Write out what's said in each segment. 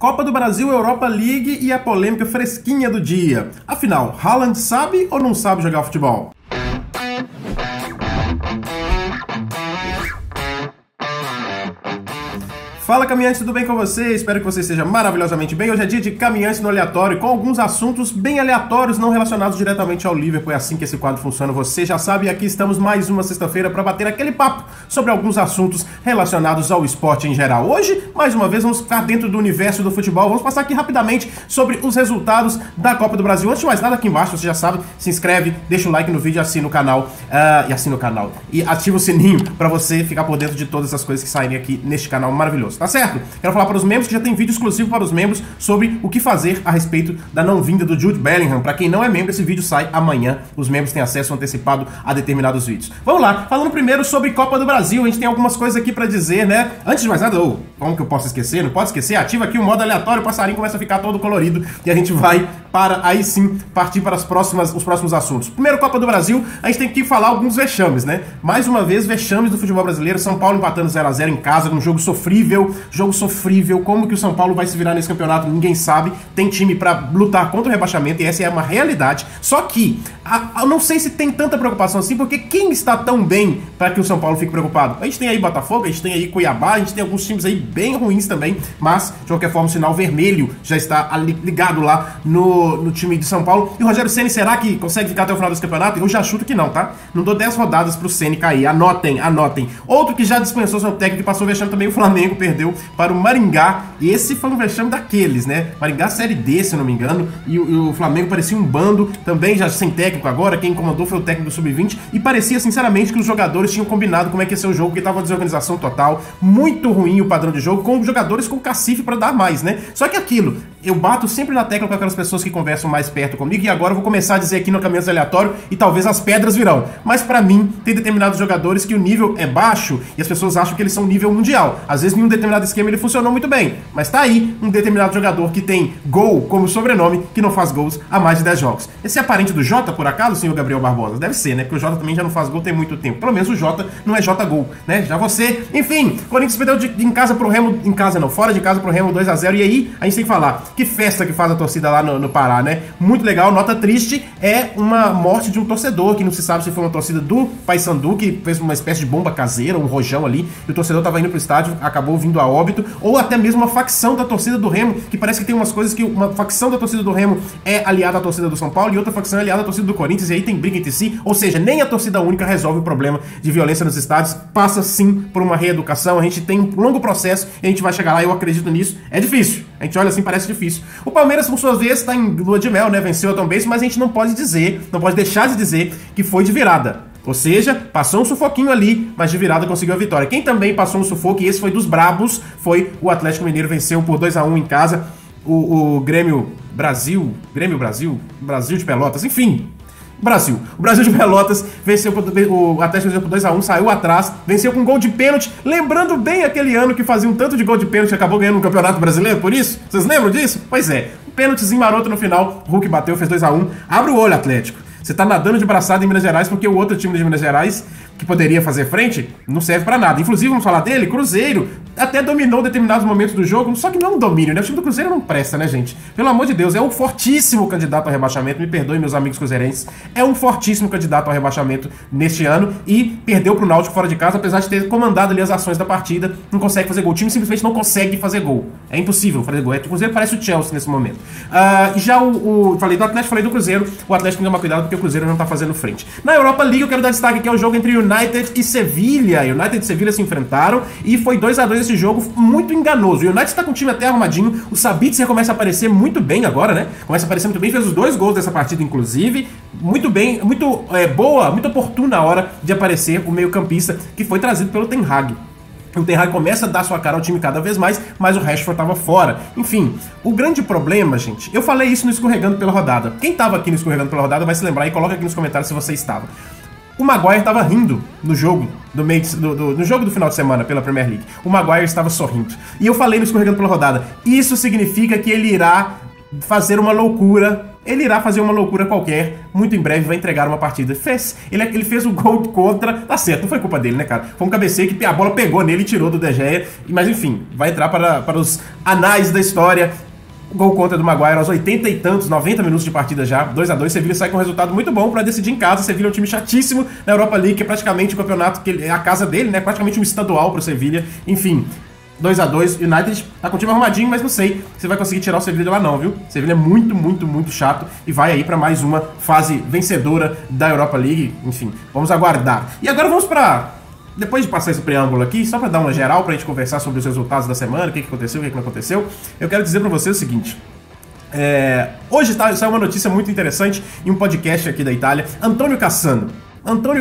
Copa do Brasil, Europa League e a polêmica fresquinha do dia. Afinal, Haaland sabe ou não sabe jogar futebol? Fala, caminhantes, tudo bem com você? Espero que você esteja maravilhosamente bem. Hoje é dia de Caminhantes no Aleatório, com alguns assuntos bem aleatórios, não relacionados diretamente ao Liverpool. É assim que esse quadro funciona, você já sabe. E aqui estamos mais uma sexta-feira para bater aquele papo sobre alguns assuntos relacionados ao esporte em geral. Hoje, mais uma vez, vamos ficar dentro do universo do futebol. Vamos passar aqui rapidamente sobre os resultados da Copa do Brasil. Antes de mais nada, aqui embaixo, você já sabe, se inscreve, deixa o like no vídeo, assina o canal, e ativa o sininho para você ficar por dentro de todas as coisas que saírem aqui neste canal maravilhoso. Tá certo? Quero falar para os membros que já tem vídeo exclusivo para os membros sobre o que fazer a respeito da não vinda do Jude Bellingham. Para quem não é membro, esse vídeo sai amanhã. Os membros têm acesso antecipado a determinados vídeos. Vamos lá, falando primeiro sobre Copa do Brasil. A gente tem algumas coisas aqui para dizer, né? Antes de mais nada, como que eu posso esquecer? Não pode esquecer, ativa aqui o modo aleatório, o passarinho começa a ficar todo colorido e a gente vai para, aí sim, partir para os próximos assuntos. Primeiro, Copa do Brasil, a gente tem que falar alguns vexames, né? Mais uma vez, vexames do futebol brasileiro. São Paulo empatando 0x0 em casa, num jogo sofrível. Como que o São Paulo vai se virar nesse campeonato, ninguém sabe. Tem time pra lutar contra o rebaixamento e essa é uma realidade. Só que, eu não sei se tem tanta preocupação assim, porque quem está tão bem para que o São Paulo fique preocupado? A gente tem aí Botafogo, a gente tem aí Cuiabá, a gente tem alguns times aí bem ruins também, mas, de qualquer forma, o sinal vermelho já está ligado lá no time de São Paulo. E o Rogério Ceni, será que consegue ficar até o final desse campeonato? Eu já chuto que não, tá? Não dou 10 rodadas pro Ceni cair. Anotem. Outro que já dispensou seu técnico e passou vexame também, o Flamengo perdeu para o Maringá, e esse foi um vexame daqueles, né? Maringá Série D, se não me engano, e o Flamengo parecia um bando, também já sem técnico agora, quem comandou foi o técnico do Sub-20, e parecia sinceramente que os jogadores tinham combinado como é que ia ser o jogo, porque tava uma desorganização total, muito ruim o padrão de jogo, com jogadores com cacife para dar mais, né? Só que aquilo, eu bato sempre na tecla com aquelas pessoas que conversam mais perto comigo, e agora eu vou começar a dizer aqui no Caminhantes Aleatório, e talvez as pedras virão, mas pra mim, tem determinados jogadores que o nível é baixo, e as pessoas acham que eles são nível mundial. Às vezes, em um determinado esquema ele funcionou muito bem, mas tá aí um determinado jogador que tem gol como sobrenome, que não faz gols há mais de 10 jogos. Esse é parente do Jota, por acaso, senhor Gabriel Barbosa? Deve ser, né? Porque o Jota também já não faz gol tem muito tempo. Pelo menos o Jota não é Jota Gol, né? Já você... Enfim, Corinthians perdeu em casa pro Remo... Em casa não, fora de casa pro Remo 2x0. E aí, a gente tem que falar. Que festa que faz a torcida lá no Pará, né? Muito legal. Nota triste é uma morte de um torcedor, que não se sabe se foi uma torcida do Paysandu, que fez uma espécie de bomba caseira, um rojão ali, e o torcedor tava indo pro estádio, acabou vindo a óbito, ou até mesmo uma facção da torcida do Remo, que parece que tem umas coisas que uma facção da torcida do Remo é aliada à torcida do São Paulo e outra facção é aliada à torcida do Corinthians, e aí tem briga entre si, ou seja, nem a torcida única resolve o problema de violência nos estádios, passa sim por uma reeducação, a gente tem um longo processo e a gente vai chegar lá, eu acredito nisso, é difícil, a gente olha assim, parece difícil. O Palmeiras, por sua vez, está em lua de mel, né, venceu a Tom Benz, mas a gente não pode deixar de dizer que foi de virada. Ou seja, passou um sufoquinho ali, mas de virada conseguiu a vitória. Quem também passou um sufoco, e esse foi dos brabos, foi o Atlético Mineiro, venceu por 2x1 em casa o Grêmio Brasil de Pelotas, enfim, o Brasil de Pelotas venceu o Atlético por 2x1, saiu atrás, venceu com um gol de pênalti, lembrando bem aquele ano que fazia um tanto de gol de pênalti e acabou ganhando no Campeonato Brasileiro, por isso? Vocês lembram disso? Pois é, um pênaltizinho maroto no final, Hulk bateu, fez 2x1, abre o olho, Atlético. Você tá nadando de braçada em Minas Gerais porque o outro time de Minas Gerais, que poderia fazer frente, não serve pra nada. Inclusive, vamos falar dele, Cruzeiro, até dominou determinados momentos do jogo, só que não é um domínio, né? O time do Cruzeiro não presta, né, gente? Pelo amor de Deus, é um fortíssimo candidato ao rebaixamento, me perdoem, meus amigos cruzeirenses, é um fortíssimo candidato ao rebaixamento neste ano e perdeu pro Náutico fora de casa, apesar de ter comandado ali as ações da partida, não consegue fazer gol. O time simplesmente não consegue fazer gol. É impossível fazer gol. O Cruzeiro parece o Chelsea nesse momento. E já falei do Atlético, falei do Cruzeiro, o Atlético tem que tomar cuidado porque o Cruzeiro não tá fazendo frente. Na Europa League, eu quero dar destaque aqui ao jogo entre United e Sevilha. United e Sevilha se enfrentaram e foi 2x2 esse jogo, muito enganoso. O United está com o time até arrumadinho, o Sabitzer começa a aparecer muito bem agora, né? Começa a aparecer muito bem, fez os 2 gols dessa partida, inclusive. Muito bem, muito boa, muito oportuna a hora de aparecer o meio-campista que foi trazido pelo Ten Hag. O Ten Hag começa a dar sua cara ao time cada vez mais, mas o Rashford estava fora. Enfim, o grande problema, gente, eu falei isso no Escorregando pela Rodada. Quem estava aqui no Escorregando pela Rodada vai se lembrar e coloca aqui nos comentários se você estava. O Maguire estava rindo no jogo no jogo do final de semana pela Premier League. O Maguire estava sorrindo. E eu falei no Escorregando pela Rodada, isso significa que ele irá fazer uma loucura ele irá fazer uma loucura qualquer, muito em breve vai entregar uma partida. Ele fez o gol contra, tá certo, não foi culpa dele, né, cara? Foi um cabeceio que a bola pegou nele e tirou do De Gea, mas enfim, vai entrar para os anais da história. Gol contra do Maguire aos 80 e tantos, 90 minutos de partida já, 2-2, Sevilha sai com um resultado muito bom para decidir em casa. Sevilha é um time chatíssimo na Europa League, que é praticamente o campeonato que é a casa dele, né? Praticamente um estadual pro Sevilha, enfim. 2-2, United tá com o time arrumadinho, mas não sei se vai conseguir tirar o Sevilha de lá não, viu? Sevilha é muito, muito, muito chato e vai aí pra mais uma fase vencedora da Europa League. Enfim, vamos aguardar. E agora vamos pra... Depois de passar esse preâmbulo aqui, só pra dar uma geral, pra gente conversar sobre os resultados da semana, o que aconteceu, o que não aconteceu, eu quero dizer pra você o seguinte... Hoje saiu uma notícia muito interessante em um podcast aqui da Itália. Antonio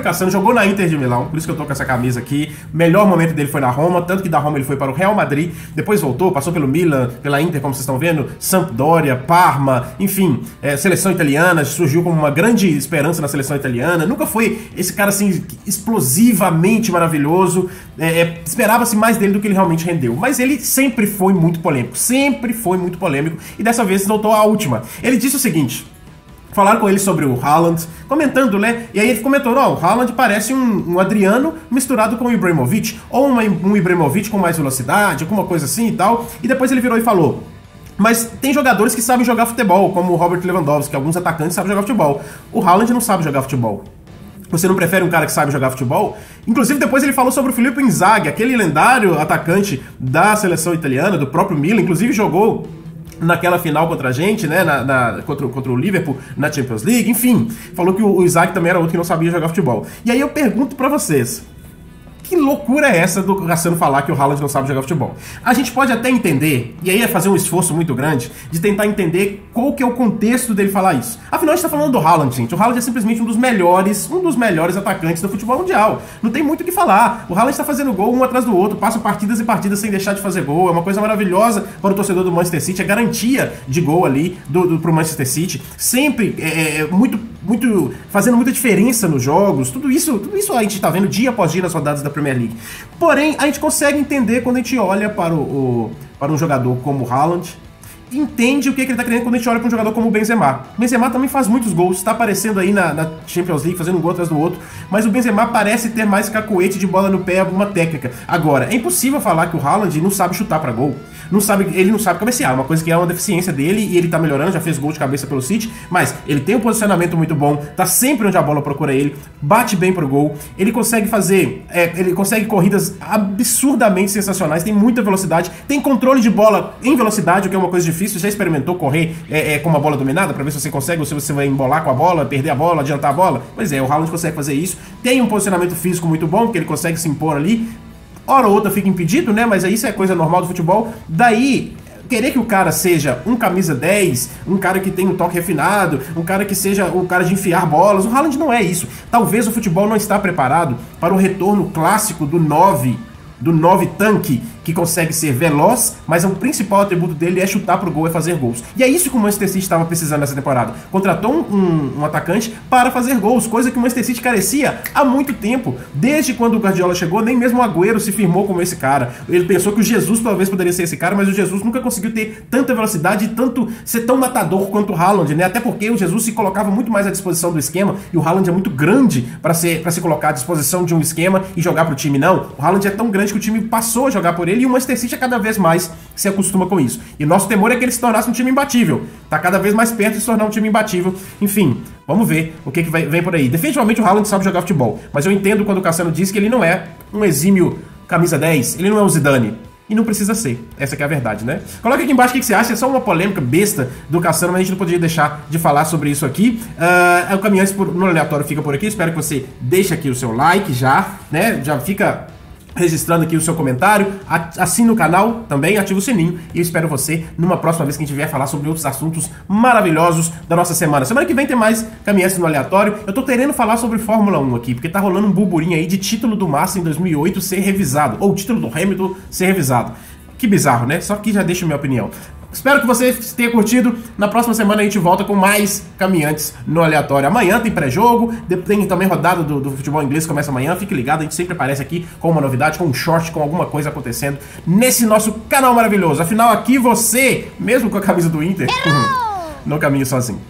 Cassano jogou na Inter de Milão, por isso que eu tô com essa camisa aqui. Melhor momento dele foi na Roma, tanto que da Roma ele foi para o Real Madrid, depois voltou, passou pelo Milan, pela Inter, como vocês estão vendo, Sampdoria, Parma, enfim, seleção italiana, surgiu como uma grande esperança na seleção italiana. Nunca foi esse cara assim explosivamente maravilhoso, esperava-se mais dele do que ele realmente rendeu, mas ele sempre foi muito polêmico, e dessa vez voltou à última. Ele disse o seguinte: falaram com ele sobre o Haaland, comentando, né? E aí ele comentou, não, o Haaland parece um Adriano misturado com o Ibrahimovic, ou um Ibrahimovic com mais velocidade, alguma coisa assim e tal. E depois ele virou e falou: mas tem jogadores que sabem jogar futebol, como o Robert Lewandowski, alguns atacantes sabem jogar futebol. O Haaland não sabe jogar futebol. Você não prefere um cara que sabe jogar futebol? Inclusive, depois ele falou sobre o Filippo Inzaghi, aquele lendário atacante da seleção italiana, do próprio Milan, inclusive jogou naquela final contra a gente, né, contra o Liverpool na Champions League, enfim, falou que o Inzaghi também era outro que não sabia jogar futebol. E aí eu pergunto pra vocês, que loucura é essa do Cassano falar que o Haaland não sabe jogar futebol? A gente pode até entender, e aí é fazer um esforço muito grande, de tentar entender qual que é o contexto dele falar isso. Afinal, a gente tá falando do Haaland, gente. O Haaland é simplesmente um dos melhores atacantes do futebol mundial. Não tem muito o que falar. O Haaland tá fazendo gol um atrás do outro, passa partidas e partidas sem deixar de fazer gol. É uma coisa maravilhosa para o torcedor do Manchester City, é garantia de gol ali pro Manchester City. Sempre fazendo muita diferença nos jogos. Tudo isso a gente tá vendo dia após dia nas rodadas da Premier League. Porém, a gente consegue entender quando a gente olha para um jogador como o Haaland, entende o que ele tá querendo quando a gente olha para um jogador como o Benzema. O Benzema também faz muitos gols, está aparecendo aí na Champions League, fazendo um gol atrás do outro, mas o Benzema parece ter mais cacuete de bola no pé, alguma técnica. Agora, é impossível falar que o Haaland não sabe chutar para gol. Ele não sabe cabecear, uma coisa que é uma deficiência dele e ele tá melhorando, já fez gol de cabeça pelo City, mas ele tem um posicionamento muito bom, tá sempre onde a bola procura ele, bate bem pro gol, ele consegue corridas absurdamente sensacionais, tem muita velocidade, tem controle de bola em velocidade, o que é uma coisa difícil. Já experimentou correr com uma bola dominada pra ver se você consegue, ou se você vai embolar com a bola, perder a bola, adiantar a bola? Pois é, o Haaland consegue fazer isso, tem um posicionamento físico muito bom, que ele consegue se impor ali. Hora ou outra fica impedido, né? Mas aí isso é coisa normal do futebol. Daí, querer que o cara seja um camisa 10, um cara que tem um toque refinado, um cara que seja o cara de enfiar bolas, o Haaland não é isso. Talvez o futebol não está preparado para o retorno clássico do 9 tanque, que consegue ser veloz, mas o principal atributo dele é chutar pro gol, é fazer gols. E é isso que o Manchester City estava precisando nessa temporada. Contratou um atacante para fazer gols, coisa que o Manchester City carecia há muito tempo. Desde quando o Guardiola chegou, nem mesmo o Agüero se firmou como esse cara. Ele pensou que o Jesus talvez poderia ser esse cara, mas o Jesus nunca conseguiu ter tanta velocidade e ser tão matador quanto o Haaland, né? Até porque o Jesus se colocava muito mais à disposição do esquema e o Haaland é muito grande para se colocar à disposição de um esquema e jogar pro time. Não, o Haaland é tão grande que o time passou a jogar por ele e o Manchester City cada vez mais se acostuma com isso. E nosso temor é que ele se tornasse um time imbatível. Tá cada vez mais perto de se tornar um time imbatível. Enfim, vamos ver o que vem por aí. Definitivamente o Haaland sabe jogar futebol, mas eu entendo quando o Cassano diz que ele não é um exímio camisa 10, ele não é o Zidane. E não precisa ser. Essa que é a verdade, né? Coloca aqui embaixo o que você acha. É só uma polêmica besta do Cassano, mas a gente não poderia deixar de falar sobre isso aqui. O Caminhantes no Aleatório fica por aqui. Espero que você deixe aqui o seu like já, né? Já fica registrando aqui o seu comentário, assine o canal também, ativa o sininho e eu espero você numa próxima vez que a gente vier falar sobre outros assuntos maravilhosos da nossa semana. Semana que vem tem mais Caminhantes no Aleatório. Eu tô querendo falar sobre Fórmula 1 aqui, porque tá rolando um burburinho aí de título do Massa em 2008 ser revisado, ou título do Hamilton ser revisado. Que bizarro, né? Só que já deixo minha opinião. Espero que você tenha curtido. Na próxima semana a gente volta com mais Caminhantes no Aleatório. Amanhã tem pré-jogo, tem também rodada do futebol inglês, começa amanhã. Fique ligado, a gente sempre aparece aqui com uma novidade, com um short, com alguma coisa acontecendo nesse nosso canal maravilhoso. Afinal, aqui você, mesmo com a camisa do Inter, não caminha sozinho.